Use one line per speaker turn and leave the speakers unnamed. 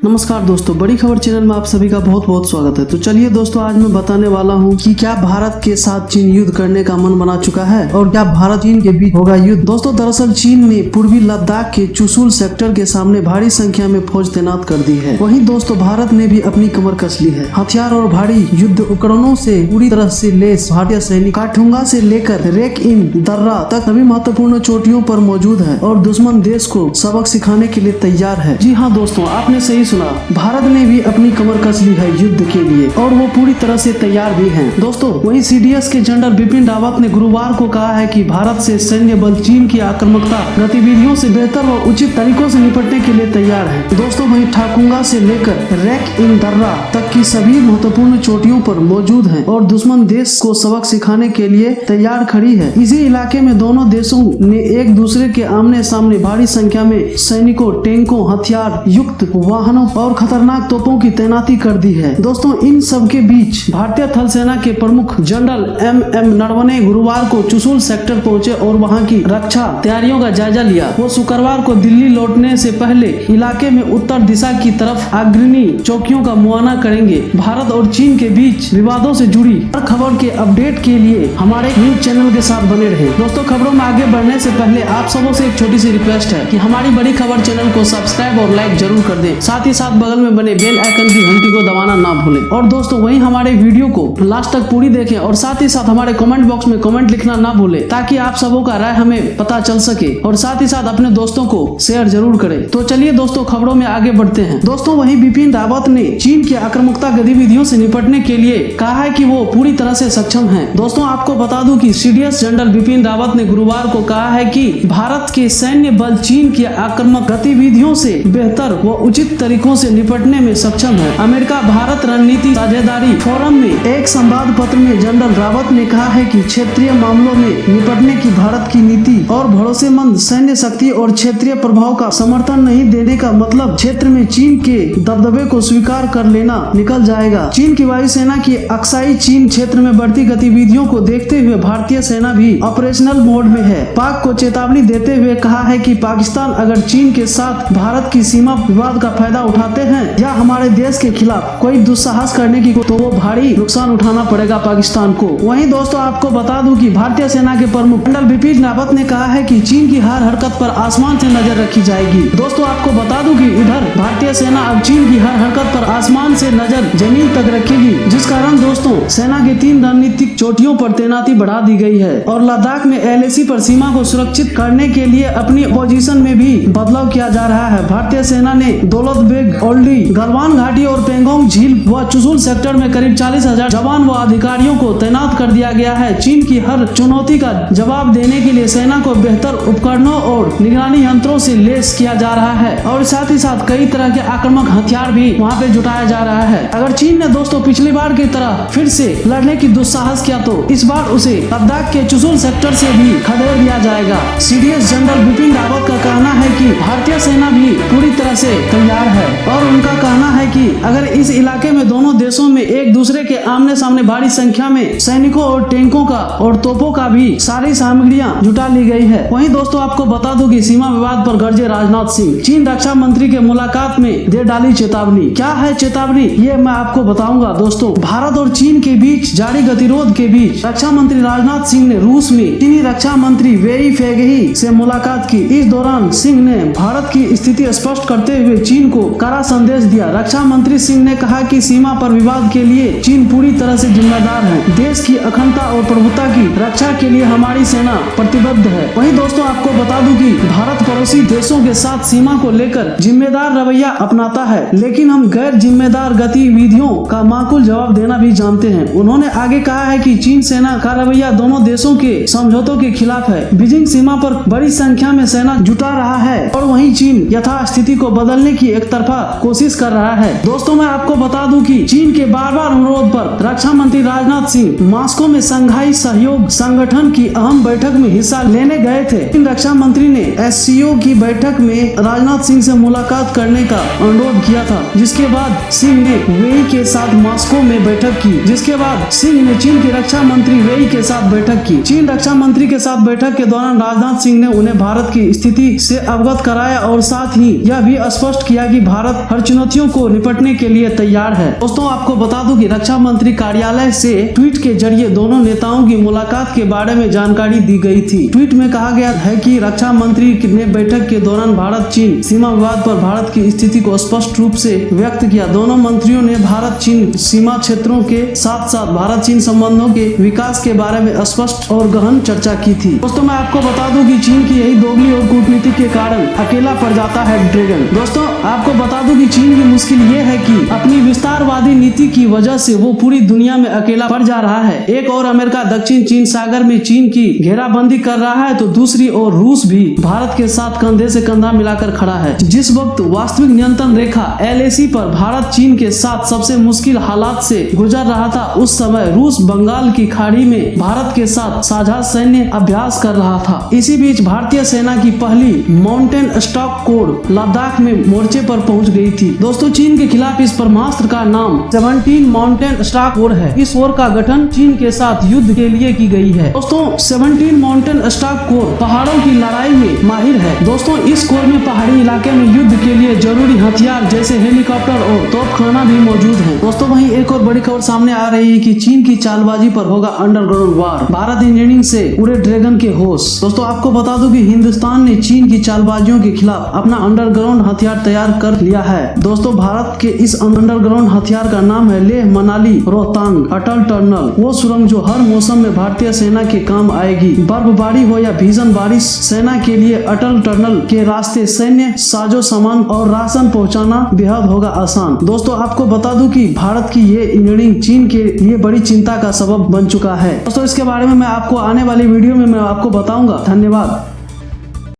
नमस्कार दोस्तों, बड़ी खबर चैनल में आप सभी का बहुत बहुत स्वागत है। तो चलिए दोस्तों, आज मैं बताने वाला हूं कि क्या भारत के साथ चीन युद्ध करने का मन बना चुका है और क्या भारत चीन के बीच होगा युद्ध। दोस्तों, दरअसल चीन ने पूर्वी लद्दाख के चुशुल सेक्टर के सामने भारी संख्या में फौज तैनात कर दी है। वहीं दोस्तों, भारत ने भी अपनी कमर कस ली है। हथियार और भारी युद्ध उपकरणों से पूरी तरह से लैस भारतीय सैनिक काठुंगा से लेकर रेक इन दर्रा तक सभी महत्वपूर्ण चोटियों पर मौजूद है और दुश्मन देश को सबक सिखाने के लिए तैयार है। जी हाँ दोस्तों, आपने सही सुना, भारत ने भी अपनी कमर कस ली है युद्ध के लिए और वो पूरी तरह से तैयार भी हैं। दोस्तों, वहीं सीडीएस के जनरल बिपिन रावत ने गुरुवार को कहा है कि भारत से सैन्य बल चीन की आक्रामकता गतिविधियों से बेहतर व उचित तरीकों से निपटने के लिए तैयार है। दोस्तों, वहीं ठाकुंगा से लेकर रेक इन दर्रा तक की सभी महत्वपूर्ण चोटियों पर मौजूद है और दुश्मन देश को सबक सिखाने के लिए तैयार खड़ी है। इसी इलाके में दोनों देशों ने एक दूसरे के आमने सामने भारी संख्या में सैनिकों, टैंकों, हथियार युक्त वाहनों और खतरनाक तोपों की तैनाती कर दी है। दोस्तों, इन सब के बीच भारतीय थल सेना के प्रमुख जनरल एम नरवणे गुरुवार को चुशुल सेक्टर पहुंचे और वहां की रक्षा तैयारियों का जायजा लिया। वो शुक्रवार को दिल्ली लौटने से पहले इलाके में उत्तर दिशा की तरफ अग्रणी चौकियों का मुआयना करेंगे। भारत और चीन के बीच विवादों से जुड़ी हर खबर के अपडेट के लिए हमारे न्यूज चैनल के साथ बने रहे। दोस्तों, खबरों में आगे बढ़ने से पहले आप सबों से एक छोटी सी रिक्वेस्ट है कि हमारी बड़ी खबर चैनल को सब्सक्राइब और लाइक जरूर कर दें। साथ ही साथ बगल में बने बेल आइकन की घंटी को दबाना ना भूलें। और दोस्तों, वहीं हमारे वीडियो को लास्ट तक पूरी देखें और साथ ही साथ हमारे कमेंट बॉक्स में कमेंट लिखना ना भूलें ताकि आप सबों का राय हमें पता चल सके और साथ ही साथ अपने दोस्तों को शेयर जरूर करें। तो चलिए दोस्तों, खबरों में आगे बढ़ते हैं। दोस्तों, वहीं बिपिन रावत ने चीन की आक्रामकता गतिविधियों से निपटने के लिए कहा है कि वो पूरी तरह से सक्षम है। दोस्तों, आपको बता दूं कि सीडीएस जनरल बिपिन रावत ने गुरुवार को कहा है कि भारत के सैन्य बल चीन की आक्रामक गतिविधियों से बेहतर व उचित तरीकों से निपटने में सक्षम है। अमेरिका भारत रणनीति साझेदारी फोरम में एक संवाद पत्र में जनरल रावत ने कहा है कि क्षेत्रीय मामलों में निपटने की भारत की नीति और भरोसेमंद सैन्य शक्ति और क्षेत्रीय प्रभाव का समर्थन नहीं देने का मतलब क्षेत्र में चीन के दबदबे को स्वीकार कर लेना निकल जाएगा। चीन की वायुसेना की अक्साई चीन क्षेत्र में बढ़ती गतिविधियों को देखते हुए भारतीय सेना भी ऑपरेशनल मोड में है। पाक को चेतावनी देते हुए कहा है कि पाकिस्तान अगर चीन के साथ भारत की सीमा विवाद का फायदा उठाते हैं या हमारे देश के खिलाफ कोई दुस्साहस करने की तो वो भारी नुकसान उठाना पड़ेगा पाकिस्तान को। वहीं दोस्तों, आपको बता दूं कि भारतीय सेना के प्रमुख जनरल बिपिन रावत ने कहा है कि चीन की हर हरकत पर आसमान से नजर रखी जाएगी। दोस्तों, आपको बता दूं कि इधर भारतीय सेना अब चीन की हर हरकत पर आसमान से नजर जमीन तक रखेगी, जिस कारण दोस्तों सेना की 3 रणनीतिक चोटियों पर तैनाती बढ़ा दी गई है और लद्दाख में एलएसी पर सीमा को सुरक्षित करने के लिए अपनी पोजीशन में भी बदलाव किया जा रहा है। भारतीय सेना ने दौलत बेग, ओल्डी, गलवान घाटी और पेंगोंग झील व चुशुल सेक्टर में करीब 40,000 जवान व अधिकारियों को तैनात कर दिया गया है। चीन की हर चुनौती का जवाब देने के लिए सेना को बेहतर उपकरणों और निगरानी यंत्रों से लैस किया जा रहा है और साथ ही साथ कई तरह के आक्रामक हथियार भी वहां पे जुटाया जा रहा है। अगर चीन ने दोस्तों पिछली बार की तरह फिर से लड़ने की दुस्साहस किया तो इस बार उसे लद्दाख के चुशुल सेक्टर से भी खदेड़ दिया जाएगा। सीडीएस जनरल बिपिन रावत का कहना है कि भारतीय सेना भी पूरी तरह से तैयार है और उनका कहना है कि अगर इस इलाके में दोनों देशों में एक दूसरे के आमने सामने भारी संख्या में सैनिकों और टैंकों का और तोपों का भी सारी सामग्रियां जुटा ली गई है। वहीं दोस्तों, आपको बता दूं कि सीमा विवाद पर गरजे राजनाथ सिंह। चीन रक्षा मंत्री के मुलाकात में दे डाली चेतावनी। क्या है चेतावनी, ये मैं आपको बताऊंगा। दोस्तों, भारत और चीन के बीच जारी गतिरोध के बीच रक्षा मंत्री राजनाथ सिंह ने रूस में चीनी रक्षा मंत्री वेई फेगेही से मुलाकात की। इस दौरान सिंह ने भारत की स्थिति स्पष्ट करते हुए चीन को कड़ा संदेश दिया। रक्षा मंत्री सिंह ने कहा कि सीमा पर विवाद के लिए चीन पूरी तरह से जिम्मेदार है। देश की अखंडता और प्रभुता की रक्षा के लिए हमारी सेना प्रतिबद्ध है। वहीं दोस्तों, आपको बता दूं कि भारत पड़ोसी देशों के साथ सीमा को लेकर जिम्मेदार रवैया अपनाता है, लेकिन हम गैर जिम्मेदार गतिविधियों का माकूल जवाब देना भी जानते हैं। उन्होंने आगे कहा है कि चीन सेना का रवैया दोनों देशों के समझौतों के खिलाफ है। बीजिंग सीमा पर बड़ी संख्या में सेना जुटा रहा है और वहीं चीन यथास्थिति को बदलने की एक तरफा कोशिश कर रहा है। दोस्तों मैं आपको बता दूं कि चीन के बार-बार अनुरोध पर रक्षा मंत्री राजनाथ सिंह मॉस्को में संघाई सहयोग संगठन की अहम बैठक में हिस्सा लेने गए थे। चीन रक्षा मंत्री ने SCO की बैठक में राजनाथ सिंह से मुलाकात करने का अनुरोध किया था, जिसके बाद सिंह ने वेई के साथ मॉस्को में बैठक की। जिसके बाद सिंह ने चीन के रक्षा मंत्री वेई के साथ बैठक की। चीन रक्षा मंत्री के साथ बैठक के दौरान राजनाथ सिंह ने उन्हें भारत की स्थिति से अवगत कराया और साथ ही यह भी स्पष्ट किया कि भारत हर चुनौतियों को निपटने के लिए तैयार है। दोस्तों आपको बता दूं कि रक्षा मंत्री कार्यालय से ट्वीट के जरिए दोनों नेताओं की मुलाकात के बारे में जानकारी दी गई थी। ट्वीट में कहा गया है कि रक्षा मंत्री ने बैठक के दौरान भारत चीन सीमा विवाद पर भारत की स्थिति को स्पष्ट रूप से व्यक्त किया। दोनों मंत्रियों ने भारत चीन सीमा क्षेत्रों के साथ साथ भारत चीन संबंधों के विकास के बारे में स्पष्ट और गहन चर्चा की थी। दोस्तों मैं आपको बता दूं कि चीन की यही दोगली और कूटनीति के कारण अकेला पड़ जाता है ड्रैगन। दोस्तों आपको बता दूं कि चीन की मुश्किल ये है कि अपनी विस्तारवादी नीति की वजह से वो पूरी दुनिया में अकेला पड़ जा रहा है। एक और अमेरिका दक्षिण चीन सागर में चीन की घेराबंदी कर रहा है तो दूसरी ओर रूस भी भारत के साथ कंधे से कंधा मिलाकर खड़ा है। जिस वक्त वास्तविक नियंत्रण रेखा LAC पर भारत चीन के साथ सबसे मुश्किल हालात से गुजर रहा था, उस समय रूस बंगाल की खाड़ी में भारत के साथ साझा सैन्य अभ्यास कर रहा था। इसी बीच भारतीय सेना की पहली माउंटेन स्टॉक कोर लद्दाख में मोर्चे पर पहुंच गई थी। दोस्तों चीन के खिलाफ इस ब्रह्मास्त्र का नाम 17 माउंटेन स्टॉक कोर है। इस कोर का गठन चीन के साथ युद्ध के लिए की गई है। दोस्तों 17 माउंटेन स्टॉक कोर पहाड़ों की लड़ाई में माहिर है। दोस्तों इस कोर में पहाड़ी इलाके में युद्ध के लिए जरूरी हथियार जैसे हेलीकॉप्टर और तोपखाना भी मौजूद है। दोस्तों वहीं एक और बड़ी खबर सामने आ रही है कि चीन की चालबाजी पर होगा अंडरग्राउंड वार, भारत इंजीनियरिंग से उड़े ड्रैगन के होश। दोस्तों आपको बता दूं कि हिंदुस्तान ने चीन की चालबाजियों के खिलाफ अपना अंडरग्राउंड हथियार तैयार कर लिया है। दोस्तों भारत के इस अंडरग्राउंड हथियार का नाम है लेह मनाली रोहतांग अटल टनल, वो सुरंग जो हर मौसम में भारतीय सेना के काम आएगी। बर्फबारी हो या भीषण बारिश, सेना के लिए अटल टनल के रास्ते सैन्य साजो सामान और राशन पहुंचाना बेहद होगा आसान। दोस्तों आपको बता दूं कि भारत की ये इंजीनियरिंग चीन के लिए बड़ी चिंता का सबब बन चुका है। दोस्तों इसके बारे में मैं आपको आने वाली वीडियो में मैं आपको बताऊंगा। धन्यवाद।